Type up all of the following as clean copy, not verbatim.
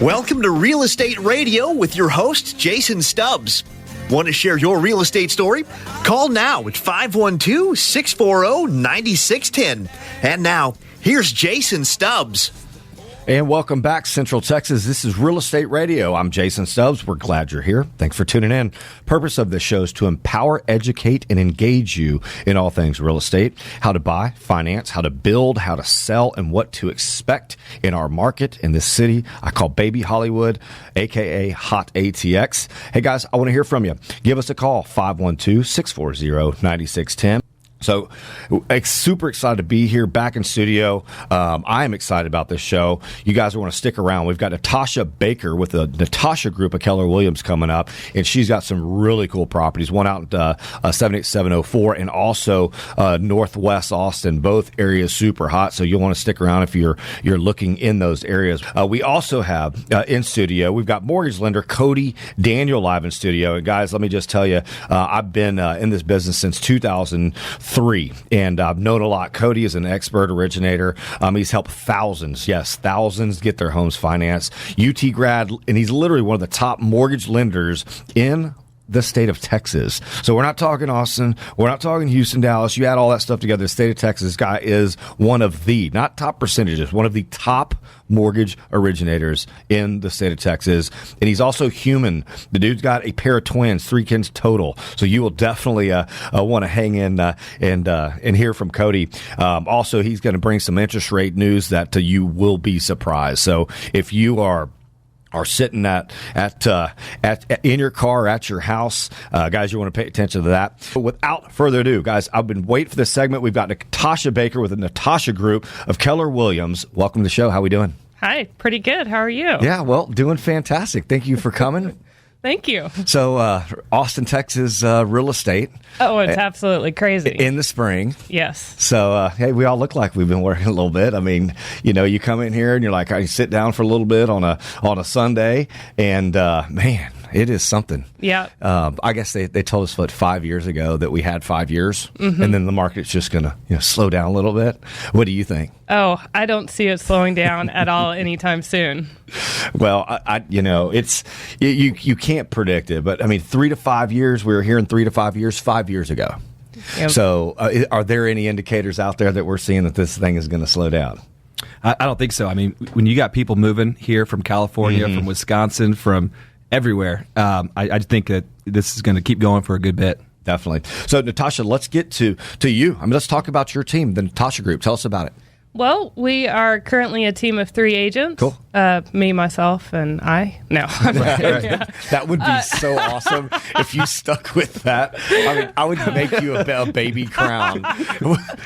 Welcome to Real Estate Radio with your host, Jason Stubbs. Want to share your real estate story? Call now at 512-640-9610. And now, here's Jason Stubbs. And welcome back, Central Texas. This is Real Estate Radio. I'm Jason Stubbs. We're glad you're here. Thanks for tuning in. Purpose of this show is to empower, educate, and engage you in all things real estate, how to buy, finance, how to build, how to sell, and what to expect in our market in this city I call Baby Hollywood, a.k.a. Hot ATX. Hey, guys, I want to hear from you. Give us a call, 512-640-9610. So, super excited to be here back in studio. I am excited about this show. You guys want to stick around. We've got Natasha Baker with the Natasha Group of Keller Williams coming up, and she's got some really cool properties. One out at 78704 and also Northwest Austin. Both areas super hot, so you'll want to stick around if you're looking in those areas. We also have in studio, we've got mortgage lender Cody Daniel live in studio. And guys, let me just tell you, I've been in this business since 2003, and I've known a lot. Cody is an expert originator. He's helped thousands get their homes financed. UT grad, and he's literally one of the top mortgage lenders in the state of Texas. So we're not talking Austin. We're not talking Houston, Dallas. You add all that stuff together, the state of Texas guy is one of the, not top percentages, one of the top mortgage originators in the state of Texas. And he's also human. The dude's got a pair of twins, 3 kids total. So you will definitely want to hang in and hear from Cody. Also, he's going to bring some interest rate news that you will be surprised. So if you are sitting at in your car, at your house, guys, you want to pay attention to that. But without further ado, guys, I've been waiting for this segment. We've got Natasha Baker with the Natasha Group of Keller Williams. Welcome to the show. How are we doing? Hi, pretty good. How are you? Yeah, well, doing fantastic. Thank you for coming. Thank you. So, Austin, Texas, real estate. Oh, it's absolutely crazy. In the spring. Yes. So, hey, we all look like we've been working a little bit. I mean, you come in here and you're like, I sit down for a little bit on a Sunday, and man, it is something. Yeah. I guess they told us 5 years ago that we had 5 years, and then the market's just going to slow down a little bit. What do you think? Oh, I don't see it slowing down at all anytime soon. Well, it's you can't predict it, but I mean, 3 to 5 years. We were hearing 3 to 5 years 5 years ago. Yep. So, are there any indicators out there that we're seeing that this thing is going to slow down? I don't think so. I mean, when you got people moving here from California, from Wisconsin, from everywhere, I think that this is going to keep going for a good bit. Definitely. So, Natasha, let's get to you. I mean, let's talk about your team, the Natasha Group. Tell us about it. Well, we are currently a team of 3 agents. Cool. Me, myself, and I. No. Right. Yeah. That would be so awesome if you stuck with that. I mean, I would make you a baby crown.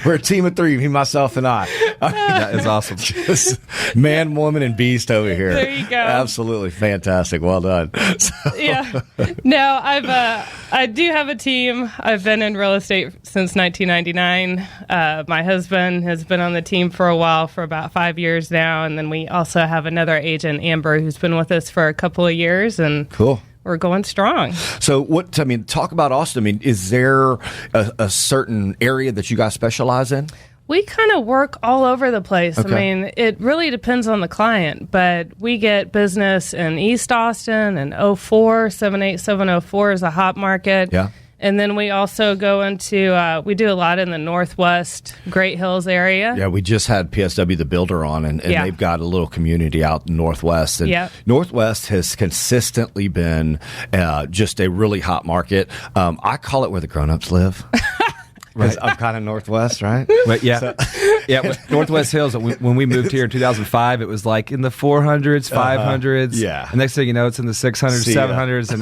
We're a team of 3, me, myself, and I. That is awesome. Just man, woman, and beast over here. There you go. Absolutely fantastic. Well done. Yeah. No, I do have a team. I've been in real estate since 1999. My husband has been on the team for a while, for about 5 years now, and then we also have another agent, Amber, who's been with us for a couple of years, and cool. We're going strong. So talk about Austin. I mean, is there a certain area that you guys specialize in? We kind of work all over the place. Okay. I mean, it really depends on the client, but we get business in East Austin and 78704 is a hot market. Yeah. And then we also go into, we do a lot in the Northwest Great Hills area. Yeah, we just had PSW the Builder on, and they've got a little community out in Northwest. And Northwest has consistently been just a really hot market. I call it where the grown-ups live. Right. I'm kind of Northwest, right? But Northwest Hills. When we moved here in 2005, it was like in the 400s, 500s. Yeah. And next thing you know, it's in the 600s, 700s, and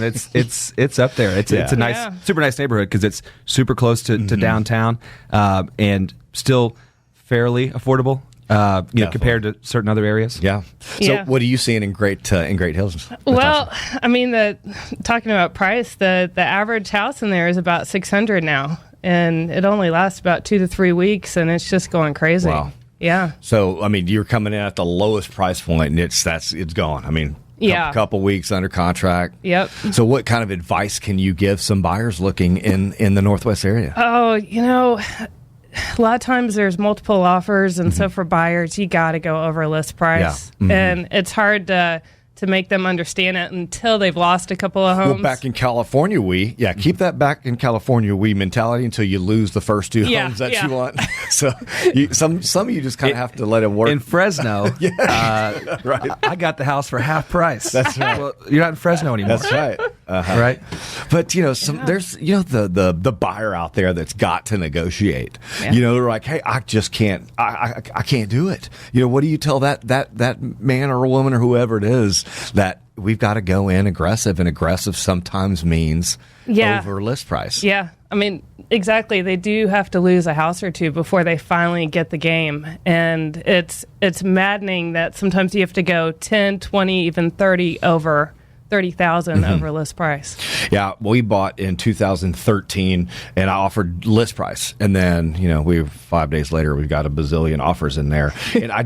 it's up there. It's a nice, super nice neighborhood because it's super close to downtown, and still fairly affordable. Compared to certain other areas. Yeah. So, what are you seeing in Great Hills? Well, I mean, talking about price, the average house in there is about $600 now. And it only lasts about 2 to 3 weeks, and it's just going crazy. Wow. Yeah. So, I mean, you're coming in at the lowest price point, and it's gone. I mean, couple weeks under contract. Yep. So, what kind of advice can you give some buyers looking in the Northwest area? Oh, a lot of times there's multiple offers, and so for buyers, you got to go over list price. Yeah. And it's hard to to make them understand it until they've lost a couple of homes. Well, back in California, keep that back in California mentality until you lose the first two homes that you want. So some of you just kind of have to let it work. In Fresno, right. I got the house for half price. That's right. Well, you're not in Fresno anymore. That's right. Right. But there's the buyer out there that's got to negotiate. Yeah. They're like, hey, I just can't. I can't do it. What do you tell that man or a woman or whoever it is that we've got to go in aggressive, and aggressive sometimes means over list price. Yeah. I mean, exactly. They do have to lose a house or two before they finally get the game. And it's maddening that sometimes you have to go 10, 20, even 30 over 30,000 over list price. Yeah, we bought in 2013, and I offered list price, and then 5 days later we got a bazillion offers in there, and I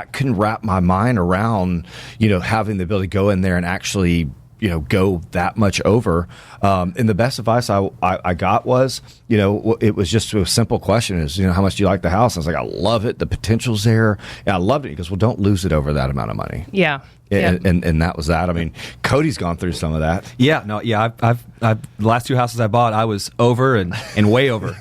couldn't wrap my mind around having the ability to go in there and actually go that much over. And the best advice I got was, it was just a simple question is, how much do you like the house? I was like, I love it. The potential's there. And I loved it. He goes, well, don't lose it over that amount of money. Yeah. And that was that. I mean, Cody's gone through some of that. Yeah. No. Yeah. I've the last two houses I bought, I was over and way over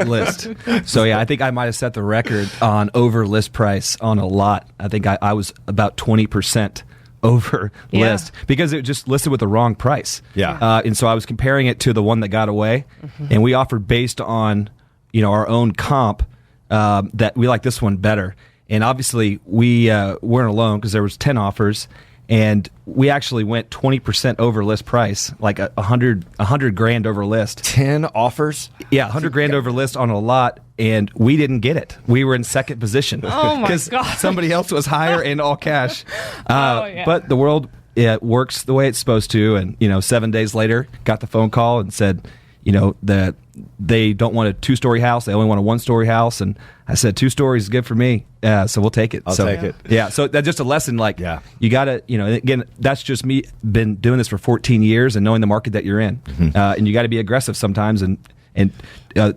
list. So yeah, I think I might have set the record on over list price on a lot. I think I was about 20% over list because it just listed with the wrong price. Yeah. And so I was comparing it to the one that got away, and we offered based on our own comp that we like this one better. And obviously we weren't alone because there was 10 offers, and we actually went 20% over list price, like $100 grand over list. 10 offers? Yeah, $100 grand over list on a lot, and we didn't get it. We were in second position. Oh my Because God. somebody else was higher and all cash. Yeah. But the world works the way it's supposed to, and 7 days later, got the phone call and said, that they don't want a 2-story house. They only want a 1-story house. And I said, 2 stories is good for me. So we'll take it. I'll take it. Yeah. So that's just a lesson. You got to, again, that's just me been doing this for 14 years and knowing the market that you're in. And you got to be aggressive sometimes. And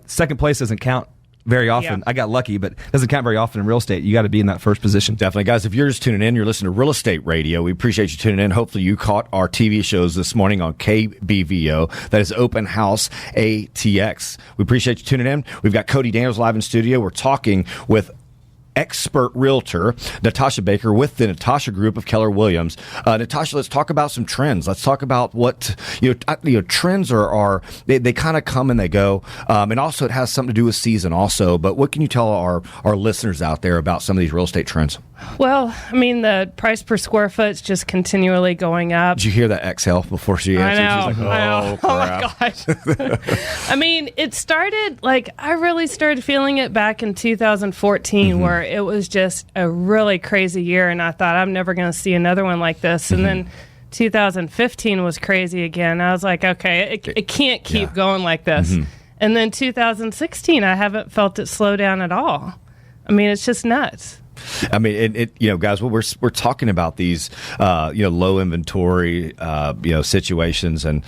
second place doesn't count very often. Yeah. I got lucky, but it doesn't count very often in real estate. You got to be in that first position. Definitely. Guys, if you're just tuning in, you're listening to Real Estate Radio. We appreciate you tuning in. Hopefully you caught our TV shows this morning on KBVO. That is Open House ATX. We appreciate you tuning in. We've got Cody Daniels live in studio. We're talking with expert realtor Natasha Baker with the Natasha Group of Keller Williams. Natasha, let's talk about some trends. Let's talk about what trends are they kind of come and they go, and also it has something to do with season also. But what can you tell our listeners out there about some of these real estate trends? Well, I mean, the price per square foot is just continually going up. Did you hear that exhale before she answered? She's like, I know. crap. Oh my gosh. I mean, it started I really started feeling it back in 2014 where it was just a really crazy year, and I thought I'm never going to see another one like this. And then 2015 was crazy again. I was like, okay, it can't keep going like this. And then 2016, I haven't felt it slow down at all. I mean, it's just nuts. I mean, guys, we're talking about these, low inventory, situations and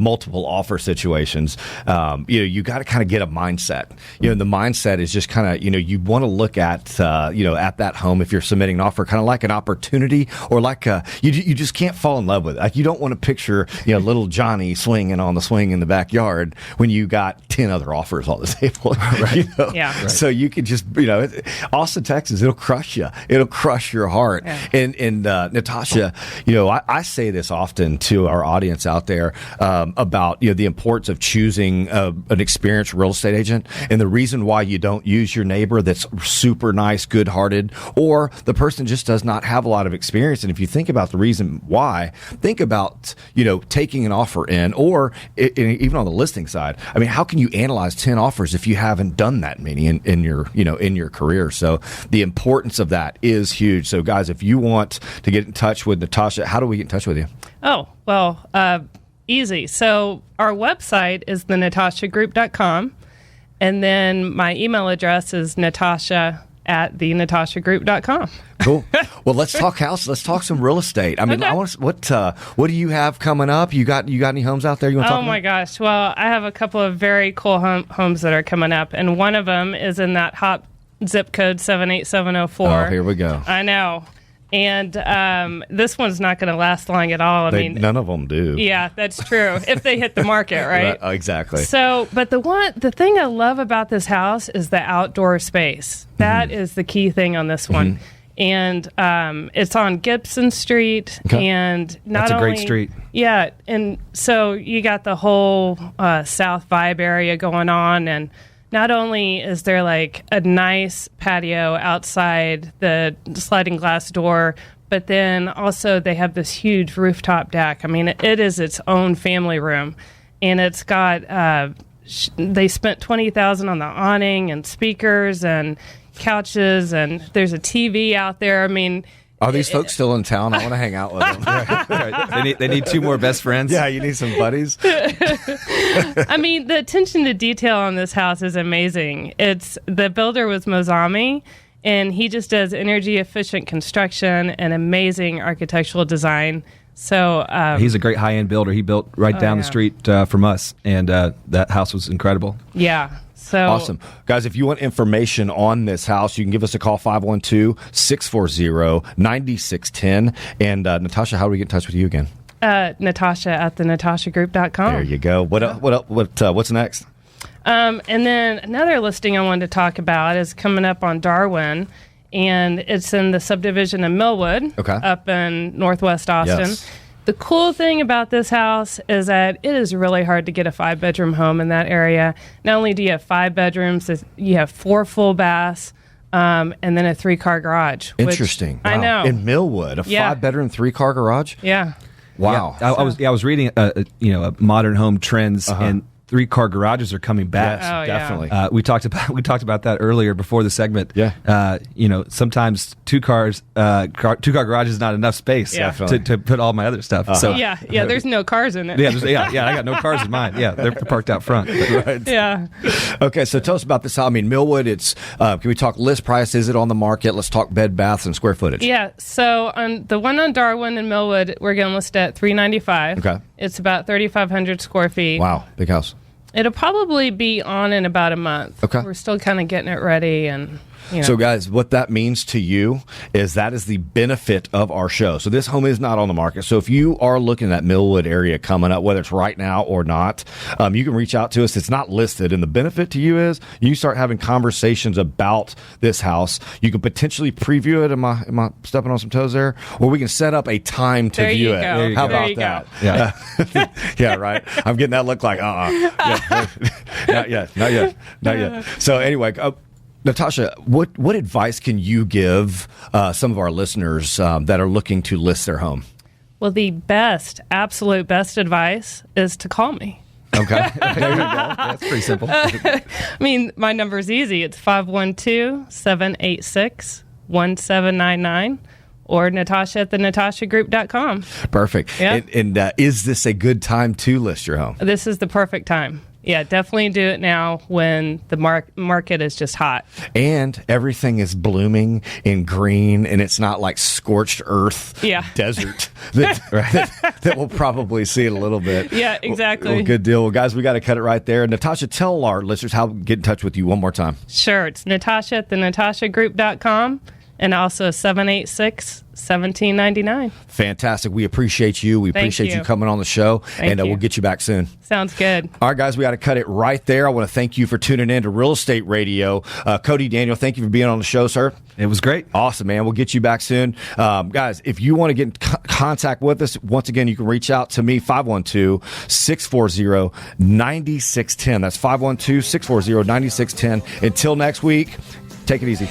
multiple offer situations. You got to kind of get a mindset. The mindset is just kind of, you want to look at, at that home if you're submitting an offer, kind of like an opportunity, or like you just can't fall in love with it. Like you don't want to picture, little Johnny swinging on the swing in the backyard when you got 10 other offers on the table. Right. Yeah. Right. So you could just, Austin, Texas, it'll crush you. It'll crush your heart. Yeah. And Natasha, I say this often to our audience out there about the importance of choosing an experienced real estate agent, and the reason why you don't use your neighbor that's super nice, good-hearted, or the person just does not have a lot of experience. And if you think about the reason why, think about taking an offer in, or even on the listing side. I mean, how can you analyze 10 offers if you haven't done that many in your career? So the importance of that is huge. So guys, if you want to get in touch with Natasha, how do we get in touch with you? Oh, well, easy. So our website is thenatashagroup.com, and then my email address is natasha@thenatashagroup.com. Cool. Well, let's talk house. Let's talk some real estate. I mean, okay. What do you have coming up? You got any homes out there you want to talk about? Oh my gosh. Well, I have a couple of very cool homes that are coming up, and one of them is in that hot zip code 78704. Oh, here we go. I know. And this one's not going to last long at all. I mean, none of them do. Yeah, that's true. If they hit the market, right? Exactly. So, but the thing I love about this house is the outdoor space. That is the key thing on this one. And it's on Gibson Street, and that's a great street. Yeah, and so you got the whole South Vibe area going on, and not only is there like a nice patio outside the sliding glass door, but then also they have this huge rooftop deck. I mean, it is its own family room, and it's got they spent $20,000 on the awning and speakers and couches, and there's a TV out there. I mean, are these folks still in town? I want to hang out with them. Right. They need two more best friends. Yeah, you need some buddies. I mean, the attention to detail on this house is amazing. The builder was Mozami, and he just does energy efficient construction and amazing architectural design. So he's a great high end builder. He built right down the street from us, and that house was incredible. Yeah. So, awesome. Guys, if you want information on this house, you can give us a call, 512-640-9610. And Natasha, how do we get in touch with you again? Natasha at thenatashagroup.com. There you go. What's next? And then another listing I wanted to talk about is coming up on Darwin, and it's in the subdivision of Millwood, up in Northwest Austin. Yes. The cool thing about this house is that it is really hard to get a 5-bedroom home in that area. Not only do you have 5 bedrooms, you have 4 full baths, and then a 3-car garage. Interesting. I know. In Millwood, a 5-bedroom, 3-car garage? Yeah. Wow. Yeah, I was reading modern home trends, and 3-car garages are coming back. Yes, definitely. We talked about that earlier before the segment. Yeah. Sometimes 2-car garage is not enough space to put all my other stuff. So there's no cars in it. I got no cars in mine. Yeah, they're parked out front. Right. Yeah. Okay, so tell us about this. I mean, Millwood. It's can we talk list price? Is it on the market? Let's talk bed, baths, and square footage. Yeah. So on the one on Darwin and Millwood, we're going to list at $395. Okay. It's about 3,500 square feet. Wow, big house. It'll probably be on in about a month. Okay. We're still kind of getting it ready, and So, guys, what that means to you is that is the benefit of our show. So this home is not on the market. So if you are looking at Millwood area coming up, whether it's right now or not, you can reach out to us. It's not listed. And the benefit to you is you start having conversations about this house. You can potentially preview it. Am I stepping on some toes there? Or we can set up a time to view it. Go. How about that? Yeah. Yeah, right. I'm getting that look like, Yeah. Not yet. So anyway, Natasha, what advice can you give some of our listeners that are looking to list their home? Well, the absolute best advice is to call me. Okay. There you go. That's pretty simple. I mean, my number is easy. It's 512-786-1799 or Natasha at thenatashagroup.com. Perfect. Yeah. And is this a good time to list your home? This is the perfect time. Yeah, definitely do it now when the market is just hot. And everything is blooming in green, and it's not like scorched earth desert that we'll probably see it a little bit. Yeah, exactly. Well, good deal. Well, guys, we got to cut it right there. Natasha, tell our listeners how to get in touch with you one more time. Sure. It's Natasha at thenatashagroup.com. And also 786-1799. Fantastic. We appreciate you. We appreciate you coming on the show. And we'll get you back soon. Sounds good. All right, guys, we got to cut it right there. I want to thank you for tuning in to Real Estate Radio. Cody Daniel, thank you for being on the show, sir. It was great. Awesome, man. We'll get you back soon. Guys, if you want to get in contact with us, once again, you can reach out to me, 512-640-9610. That's 512-640-9610. Until next week, take it easy.